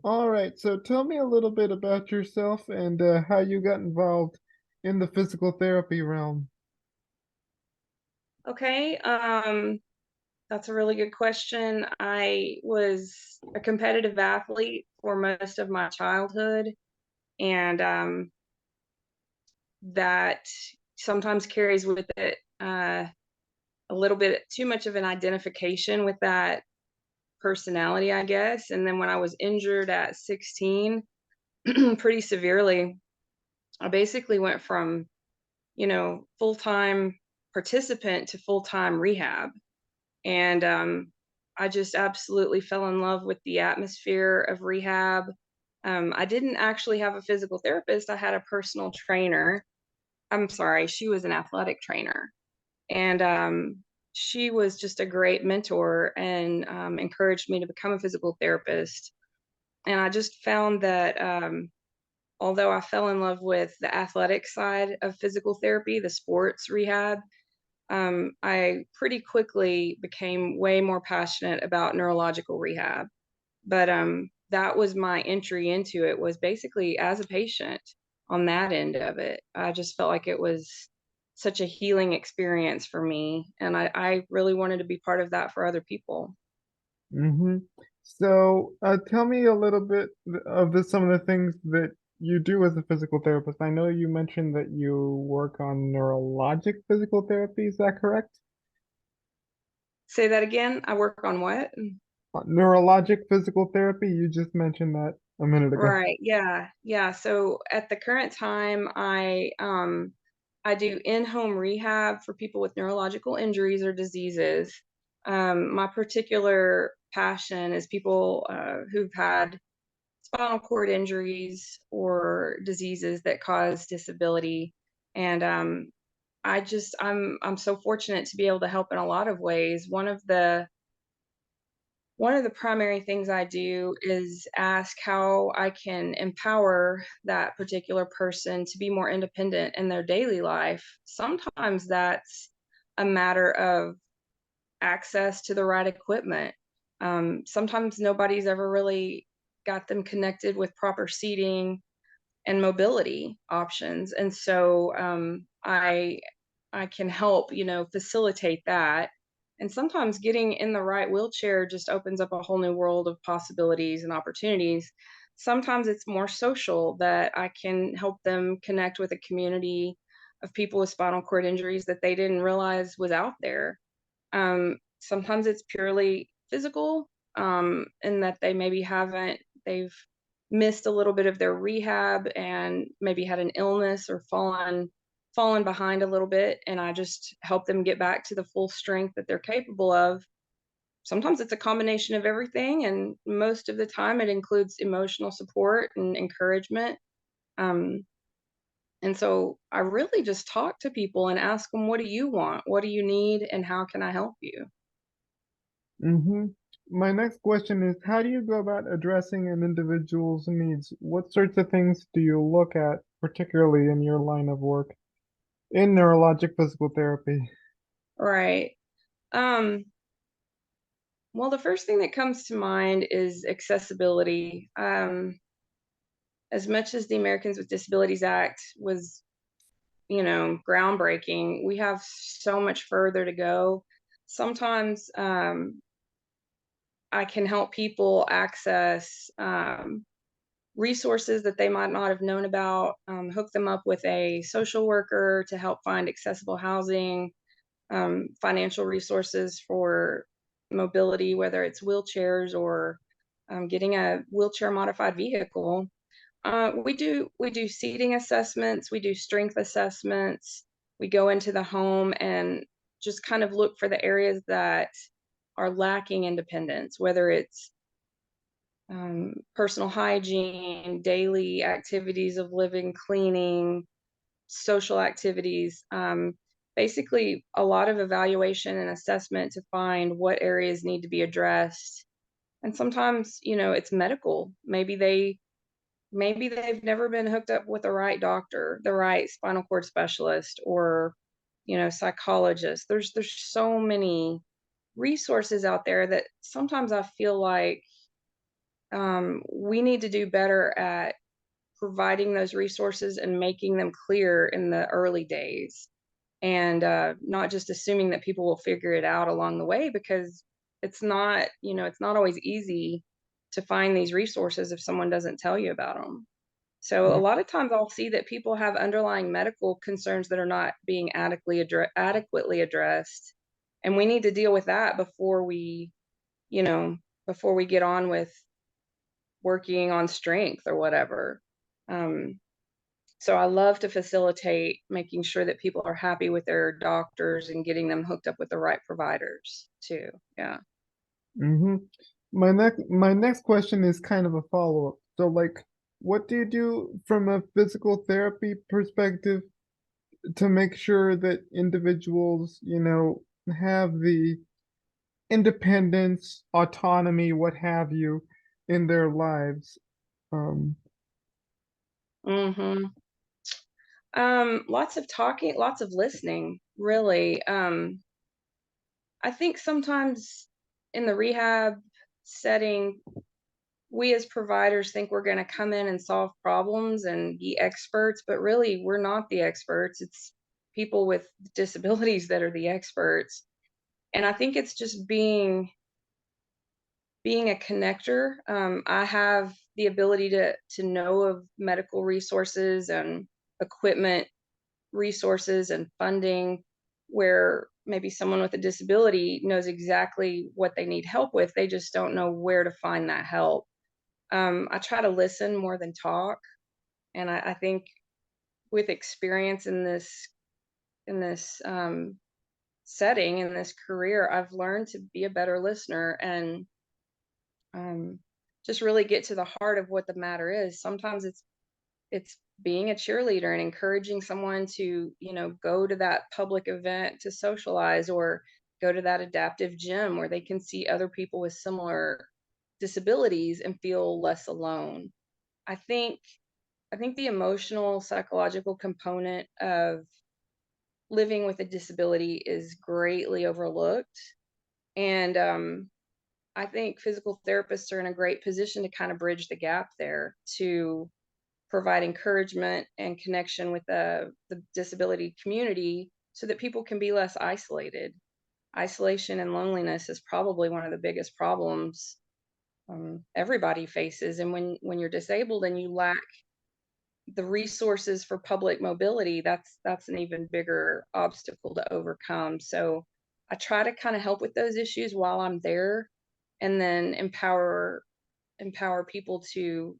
All right, so tell me a little bit about yourself and how you got involved in the physical therapy realm. Okay, that's a really good question. I was a competitive athlete for most of my childhood, and that sometimes carries with it a little bit too much of an identification with that personality, I guess. And then when I was injured at 16, pretty severely, I basically went from, full-time participant to full-time rehab. And I just absolutely fell in love with the atmosphere of rehab. I didn't actually have a physical therapist. I had a personal trainer. I'm sorry, she was an athletic trainer. And she was just a great mentor and encouraged me to become a physical therapist. And I just found that although I fell in love with the athletic side of physical therapy, the sports rehab, I pretty quickly became way more passionate about neurological rehab. But that was my entry into it, was basically as a patient on that end of it. I just felt like it was such a healing experience for me, and I really wanted to be part of that for other people. Mm-hmm. So tell me a little bit of some of the things that you do as a physical therapist. I know you mentioned that you work on neurologic physical therapy. Is that correct? Say that again. I work on what? Neurologic physical therapy. You just mentioned that a minute ago. Right. Yeah. Yeah. So at the current time, I do in-home rehab for people with neurological injuries or diseases. My particular passion is people who've had spinal cord injuries or diseases that cause disability. And I'm so fortunate to be able to help in a lot of ways. One of the primary things I do is ask how I can empower that particular person to be more independent in their daily life. Sometimes that's a matter of access to the right equipment. Sometimes nobody's ever really got them connected with proper seating and mobility options. And so I can help, facilitate that. And sometimes getting in the right wheelchair just opens up a whole new world of possibilities and opportunities. Sometimes it's more social that I can help them connect with a community of people with spinal cord injuries that they didn't realize was out there. Sometimes it's purely physical, in that they've missed a little bit of their rehab and maybe had an illness or fallen behind a little bit, and I just help them get back to the full strength that they're capable of. Sometimes it's a combination of everything, and most of the time it includes emotional support and encouragement. Um, and so I really just talk to people and ask them, what do you want? What do you need? And how can I help you? Mm-hmm. My next question is, how do you go about addressing an individual's needs? What sorts of things do you look at, particularly in your line of work in neurologic physical therapy? Right. Um, well, the first thing that comes to mind is accessibility. As much as the Americans with Disabilities Act was, groundbreaking, we have so much further to go. Sometimes I can help people access resources that they might not have known about, hook them up with a social worker to help find accessible housing, financial resources for mobility, whether it's wheelchairs or getting a wheelchair modified vehicle. We do seating assessments, we do strength assessments, we go into the home and just kind of look for the areas that are lacking independence, whether it's personal hygiene, daily activities of living, cleaning, social activities. Basically, a lot of evaluation and assessment to find what areas need to be addressed. And sometimes, it's medical. Maybe they've never been hooked up with the right doctor, the right spinal cord specialist, or psychologist. There's so many resources out there that sometimes I feel like We need to do better at providing those resources and making them clear in the early days, and not just assuming that people will figure it out along the way, because it's not, it's not always easy to find these resources if someone doesn't tell you about them. So a Mm, lot of times I'll see that people have underlying medical concerns that are not being adequately addressed, and we need to deal with that you know, before we get on with working on strength or whatever. Um, so I love to facilitate making sure that people are happy with their doctors and getting them hooked up with the right providers too. Yeah. mm-hmm. My next question is kind of a follow-up. So like, what do you do from a physical therapy perspective to make sure that individuals, have the independence, autonomy, what have you, in their lives? Um, Mhm. Lots of talking, lots of listening, really. I think sometimes in the rehab setting, we as providers think we're going to come in and solve problems and be experts, but really we're not the experts. It's people with disabilities that are the experts. And I think it's just being a connector. I have the ability to know of medical resources and equipment resources and funding where maybe someone with a disability knows exactly what they need help with. They just don't know where to find that help. I try to listen more than talk, and I think with experience in this setting, in this career, I've learned to be a better listener and um, just really get to the heart of what the matter is. Sometimes it's being a cheerleader and encouraging someone to, go to that public event to socialize, or go to that adaptive gym where they can see other people with similar disabilities and feel less alone. I think I think the emotional psychological component of living with a disability is greatly overlooked, and I think physical therapists are in a great position to kind of bridge the gap there, to provide encouragement and connection with the disability community so that people can be less isolated. Isolation and loneliness is probably one of the biggest problems everybody faces. And when you're disabled and you lack the resources for public mobility, that's an even bigger obstacle to overcome. So I try to kind of help with those issues while I'm there, and then empower people to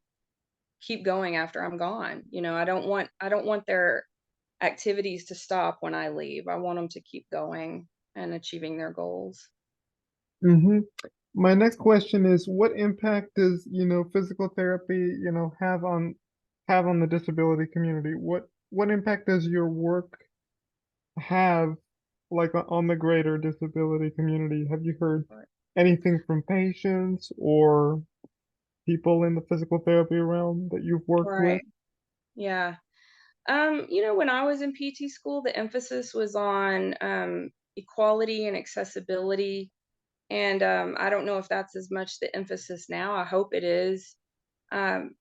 keep going after I'm gone. I don't want their activities to stop when I leave. I want them to keep going and achieving their goals. hmm My next question is, what impact does, physical therapy, have on the disability community? What impact does your work have like on the greater disability community? Have you heard Right. anything from patients or people in the physical therapy realm that you've worked with? Right. Yeah. When I was in PT school, the emphasis was on equality and accessibility. And I don't know if that's as much the emphasis now. I hope it is. Um,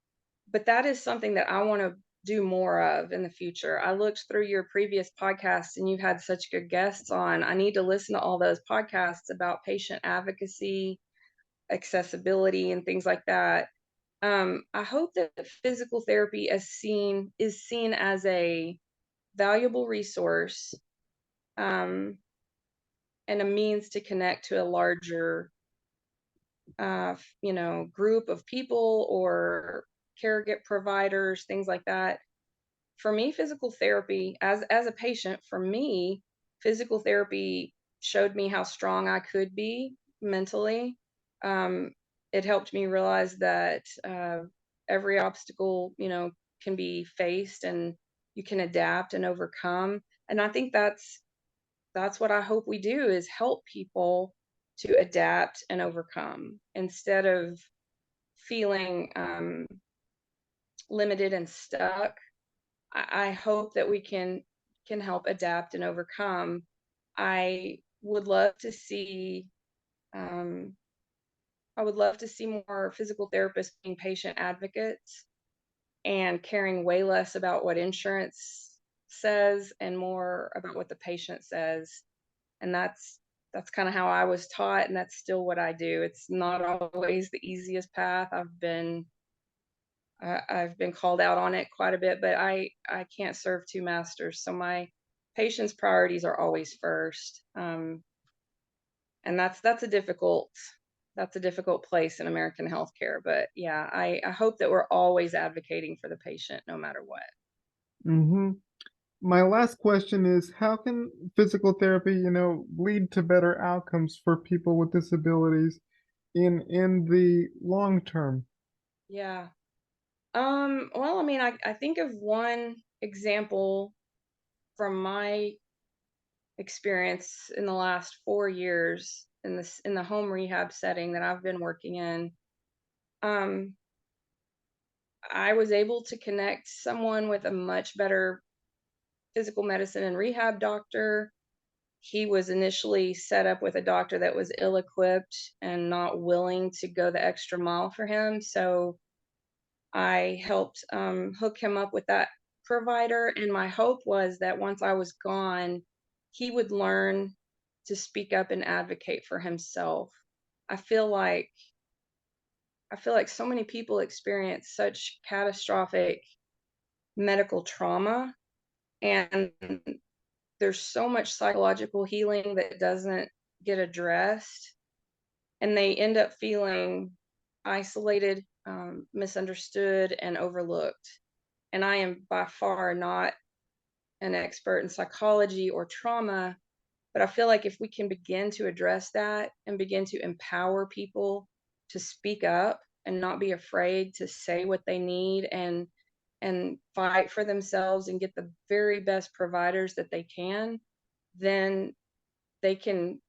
but that is something that I want to do more of in the future. I looked through your previous podcasts and you've had such good guests on. I need to listen to all those podcasts about patient advocacy, accessibility, and things like that. I hope that physical therapy is seen as a valuable resource, um, and a means to connect to a larger group of people or caregiver providers, things like that. For me, physical therapy, as a patient, for me, physical therapy showed me how strong I could be mentally. Um, it helped me realize that every obstacle, can be faced, and you can adapt and overcome. And I think that's what I hope we do, is help people to adapt and overcome instead of feeling limited and stuck. I hope that we can help adapt and overcome. I would love to see um, I would love to see more physical therapists being patient advocates and caring way less about what insurance says and more about what the patient says. And that's kind of how I was taught, and that's still what I do. It's not always the easiest path. I've been called out on it quite a bit, but I can't serve two masters. So my patient's priorities are always first. And that's a difficult place in American healthcare. But yeah, I hope that we're always advocating for the patient no matter what. Mm-hmm. My last question is, how can physical therapy, lead to better outcomes for people with disabilities in the long term? Yeah. Well, I mean, I think of one example from my experience in the last 4 years in the home rehab setting that I've been working in. Um, I was able to connect someone with a much better physical medicine and rehab doctor. He was initially set up with a doctor that was ill equipped and not willing to go the extra mile for him. So I helped hook him up with that provider. And my hope was that once I was gone, he would learn to speak up and advocate for himself. I feel like I feel like so many people experience such catastrophic medical trauma, and there's so much psychological healing that doesn't get addressed, and they end up feeling isolated, misunderstood, and overlooked. And I am by far not an expert in psychology or trauma, but I feel like if we can begin to address that and begin to empower people to speak up and not be afraid to say what they need and fight for themselves and get the very best providers that they can, then they can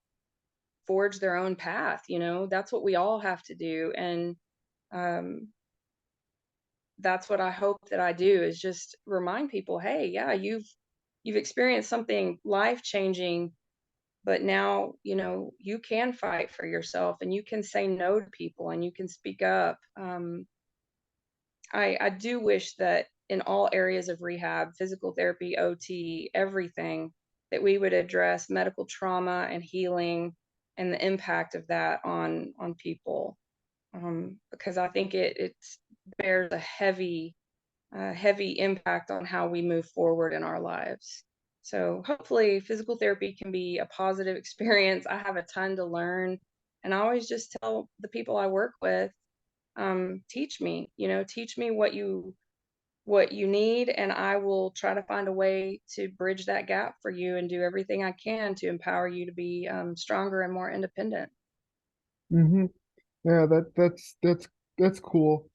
forge their own path. That's what we all have to do. And um, that's what I hope that I do is just remind people, hey, yeah, you've experienced something life changing, but now you can fight for yourself and you can say no to people and you can speak up. I do wish that in all areas of rehab, physical therapy, OT, everything, that we would address medical trauma and healing and the impact of that on people, because I think it bears a heavy impact on how we move forward in our lives. So hopefully physical therapy can be a positive experience. I have a ton to learn. And I always just tell the people I work with, teach me what you need, and I will try to find a way to bridge that gap for you and do everything I can to empower you to be stronger and more independent. Mm-hmm. Yeah, that's cool.